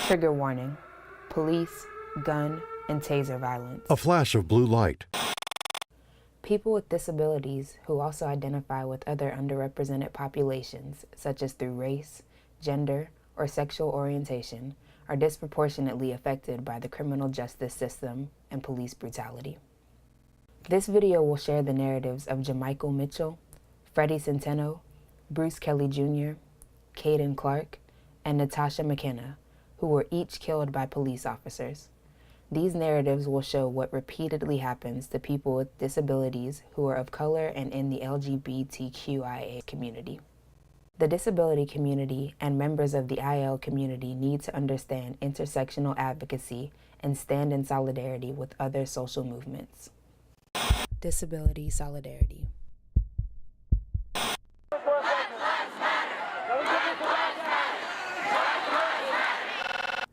Trigger warning: police, gun, and taser violence. A flash of blue light. People with disabilities who also identify with other underrepresented populations, such as through race, gender, or sexual orientation, are disproportionately affected by the criminal justice system and police brutality. This video will share the narratives of Jamichael Mitchell, Freddie Centeno, Bruce Kelly Jr., Caden Clark, and Natasha McKenna, who were each killed by police officers. These narratives will show what repeatedly happens to people with disabilities who are of color and in the LGBTQIA community. The disability community and members of the IL community need to understand intersectional advocacy and stand in solidarity with other social movements. Disability solidarity.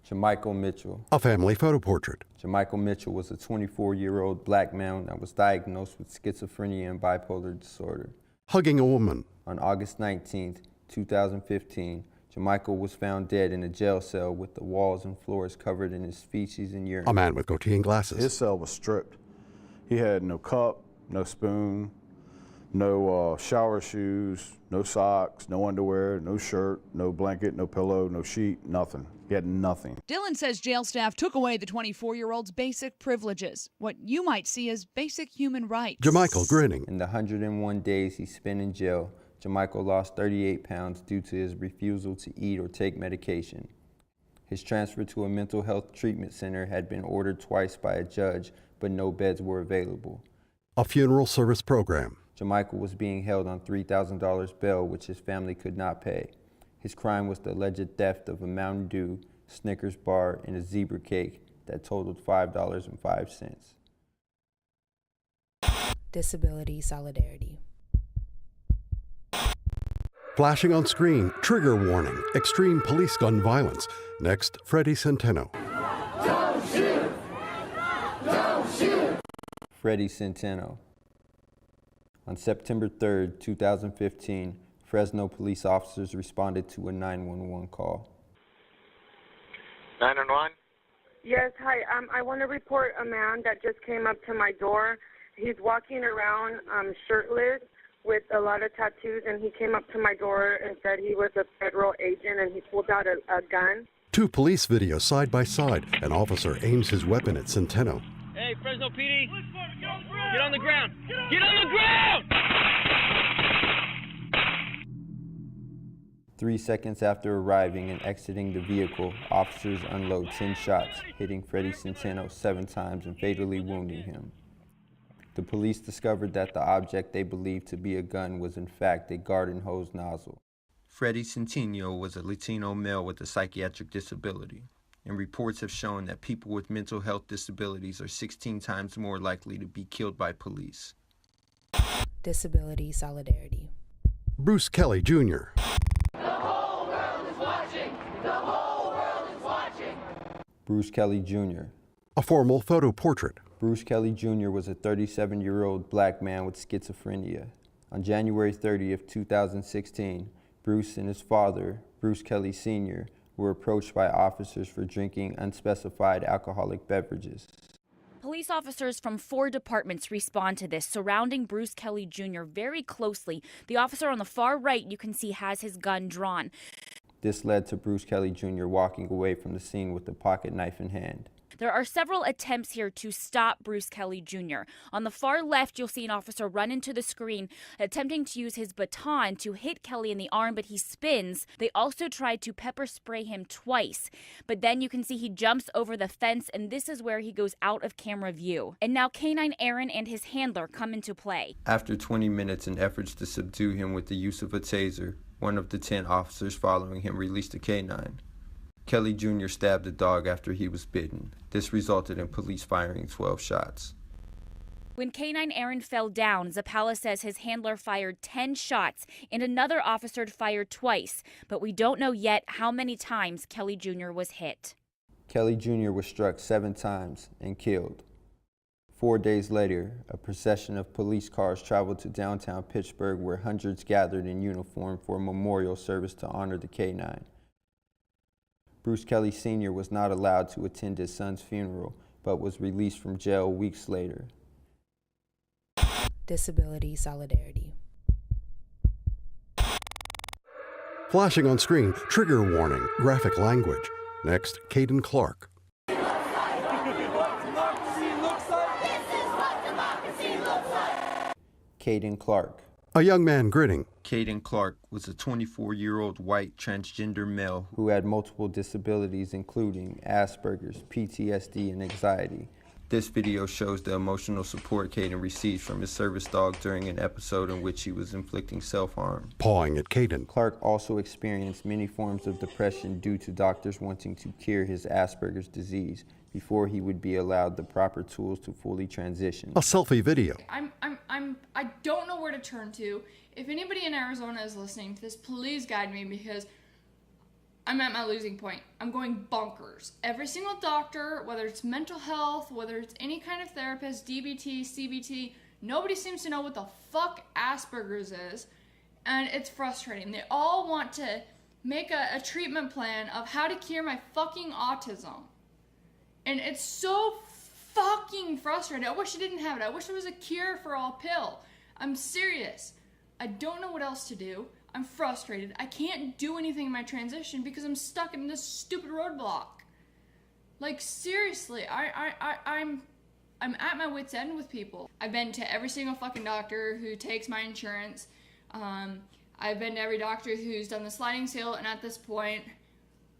Jamichael Mitchell. A family photo portrait. Jamichael Mitchell was a 24-year-old black man that was diagnosed with schizophrenia and bipolar disorder. Hugging a woman. On August 19, 2015, Jamichael was found dead in a jail cell with the walls and floors covered in his feces and urine. A man with goatee and glasses. His cell was stripped. He had no cup, no spoon, no shower shoes, no socks, no underwear, no shirt, no blanket, no pillow, no sheet, nothing. He had nothing. Dylan says jail staff took away the 24-year-old's basic privileges, what you might see as basic human rights. Jamichael grinning. In the 101 days he spent in jail, Jamichael lost 38 pounds due to his refusal to eat or take medication. His transfer to a mental health treatment center had been ordered twice by a judge, but no beds were available. A funeral service program. Jamichael was being held on $3,000 bail, which his family could not pay. His crime was the alleged theft of a Mountain Dew, Snickers bar, and a zebra cake that totaled $5.05. Disability solidarity. Flashing on screen, trigger warning, extreme police gun violence. Next, Freddie Centeno. Don't shoot! Don't shoot! Freddie Centeno. On September 3, 2015, Fresno police officers responded to a 911 call. 911? Yes, hi. I want to report a man that just came up to my door. He's walking around shirtless with a lot of tattoos, and he came up to my door and said he was a federal agent, and he pulled out a gun. Two police videos side by side. An officer aims his weapon at Centeno. Hey, Fresno PD, get on the ground! Get on the ground! 3 seconds after arriving and exiting the vehicle, officers unload 10 shots, hitting Freddie Centeno 7 times and fatally wounding him. The police discovered that the object they believed to be a gun was in fact a garden hose nozzle. Freddie Centeno was a Latino male with a psychiatric disability, and reports have shown that people with mental health disabilities are 16 times more likely to be killed by police. Disability solidarity. Bruce Kelly Jr. Bruce Kelly Jr. A formal photo portrait. Bruce Kelly Jr. was a 37-year-old black man with schizophrenia. On January 30th, 2016, Bruce and his father, Bruce Kelly Sr., were approached by officers for drinking unspecified alcoholic beverages. Police officers from 4 departments respond to this, surrounding Bruce Kelly Jr. very closely. The officer on the far right, you can see, has his gun drawn. This led to Bruce Kelly Jr. walking away from the scene with a pocket knife in hand. There are several attempts here to stop Bruce Kelly Jr. On the far left, you'll see an officer run into the screen, attempting to use his baton to hit Kelly in the arm, but he spins. They also tried to pepper spray him twice, but then you can see he jumps over the fence, and this is where he goes out of camera view. And now K9 Aaron and his handler come into play. After 20 minutes in efforts to subdue him with the use of a taser, one of the 10 officers following him released a K9. Kelly Jr. stabbed the dog after he was bitten. This resulted in police firing 12 shots. When K9 Aaron fell down, Zappala says his handler fired 10 shots and another officer fired twice, but we don't know yet how many times Kelly Jr. was hit. Kelly Jr. was struck 7 times and killed. 4 days later, a procession of police cars traveled to downtown Pittsburgh where hundreds gathered in uniform for a memorial service to honor the K9. Bruce Kelly Sr. was not allowed to attend his son's funeral, but was released from jail weeks later. Disability solidarity. Flashing on screen, trigger warning, graphic language. Next, Caden Clark. Caden Clark. A young man grinning. Caden Clark was a 24-year-old white transgender male who had multiple disabilities including Asperger's, PTSD, and anxiety. This video shows the emotional support Caden received from his service dog during an episode in which he was inflicting self-harm. Pawing at Caden. Clark also experienced many forms of depression due to doctors wanting to cure his Asperger's disease before he would be allowed the proper tools to fully transition. A selfie video. I don't know where to turn to. If anybody in Arizona is listening to this, please guide me because I'm at my losing point. I'm going bonkers. Every single doctor, whether it's mental health, whether it's any kind of therapist, DBT, CBT, nobody seems to know what the fuck Asperger's is, and it's frustrating. They all want to make a treatment plan of how to cure my fucking autism. And it's so fucking frustrating. I wish I didn't have it. I wish there was a cure for all pill. I'm serious. I don't know what else to do. I'm frustrated. I can't do anything in my transition because I'm stuck in this stupid roadblock. Like seriously, I'm at my wit's end with people. I've been to every single fucking doctor who takes my insurance. I've been to every doctor who's done the sliding scale, and at this point,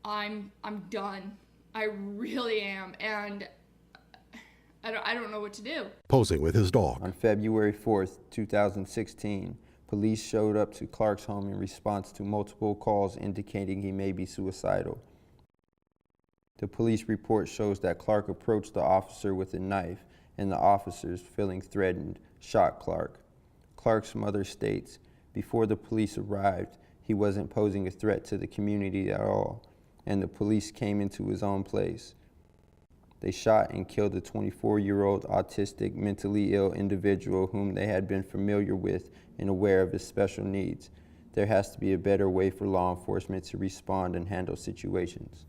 I'm done. I really am, and I don't know what to do. Posing with his dog. On February 4th, 2016, police showed up to Clark's home in response to multiple calls indicating he may be suicidal. The police report shows that Clark approached the officer with a knife, and the officers, feeling threatened, shot Clark. Clark's mother states, before the police arrived, he wasn't posing a threat to the community at all, and the police came into his own place. They shot and killed a 24-year-old autistic, mentally ill individual whom they had been familiar with and aware of his special needs. There has to be a better way for law enforcement to respond and handle situations.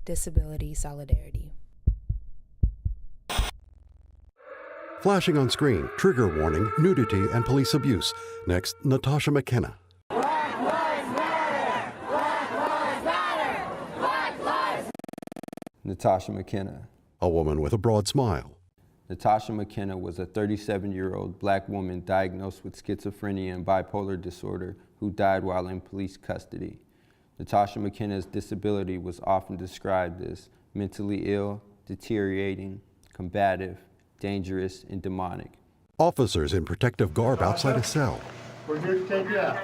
Disability solidarity. Flashing on screen, trigger warning, nudity, and police abuse. Next, Natasha McKenna. Natasha McKenna. A woman with a broad smile. Natasha McKenna was a 37-year-old black woman diagnosed with schizophrenia and bipolar disorder who died while in police custody. Natasha McKenna's disability was often described as mentally ill, deteriorating, combative, dangerous, and demonic. Officers in protective garb outside a cell. We're here to take you out.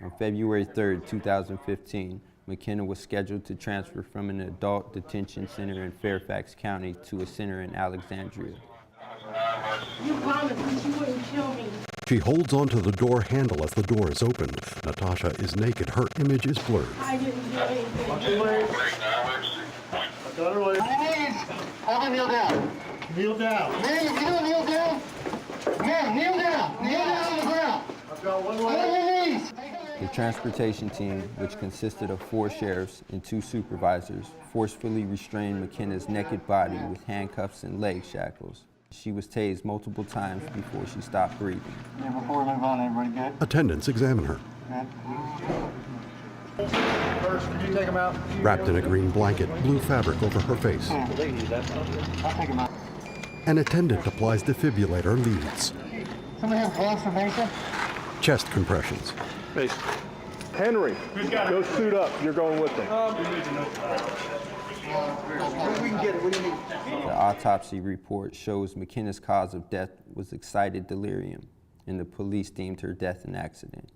On February 3rd, 2015, McKenna was scheduled to transfer from an adult detention center in Fairfax County to a center in Alexandria. You promised me you wouldn't kill me. She holds onto the door handle as the door is opened. Natasha is naked. Her image is blurred. I didn't do anything. Watch your legs. I got her legs. Have him kneel down. Kneel down. Man, if you don't kneel down, man, kneel down. Kneel down on the ground. I've got one On leg. your knees. The transportation team, which consisted of 4 sheriffs and 2 supervisors, forcefully restrained McKenna's naked body with handcuffs and leg shackles. She was tased multiple times before she stopped breathing. Yeah, before we move on, everybody good? Attendants examine her. Good. First, can you take him out? Wrapped in a green blanket, blue fabric over her face. I'll take him out. An attendant applies defibrillator leads. Somebody have gloves for Mesa? Chest compressions. Hey, Henry, go suit up. You're going with them. We can get it. What do you need? The autopsy report shows McKenna's cause of death was excited delirium, and the police deemed her death an accident.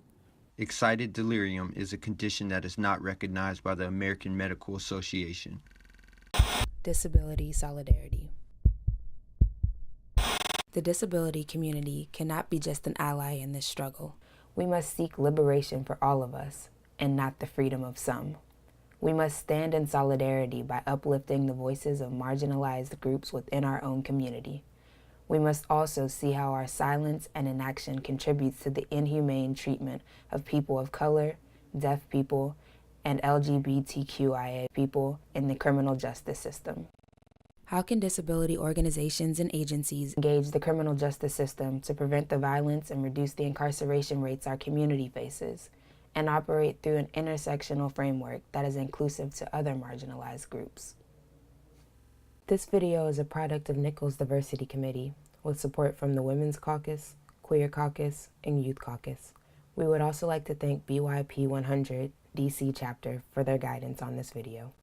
Excited delirium is a condition that is not recognized by the American Medical Association. Disability solidarity. The disability community cannot be just an ally in this struggle. We must seek liberation for all of us, and not the freedom of some. We must stand in solidarity by uplifting the voices of marginalized groups within our own community. We must also see how our silence and inaction contributes to the inhumane treatment of people of color, deaf people, and LGBTQIA people in the criminal justice system. How can disability organizations and agencies engage the criminal justice system to prevent the violence and reduce the incarceration rates our community faces, and operate through an intersectional framework that is inclusive to other marginalized groups? This video is a product of Nichols Diversity Committee, with support from the Women's Caucus, Queer Caucus, and Youth Caucus. We would also like to thank BYP 100 DC chapter for their guidance on this video.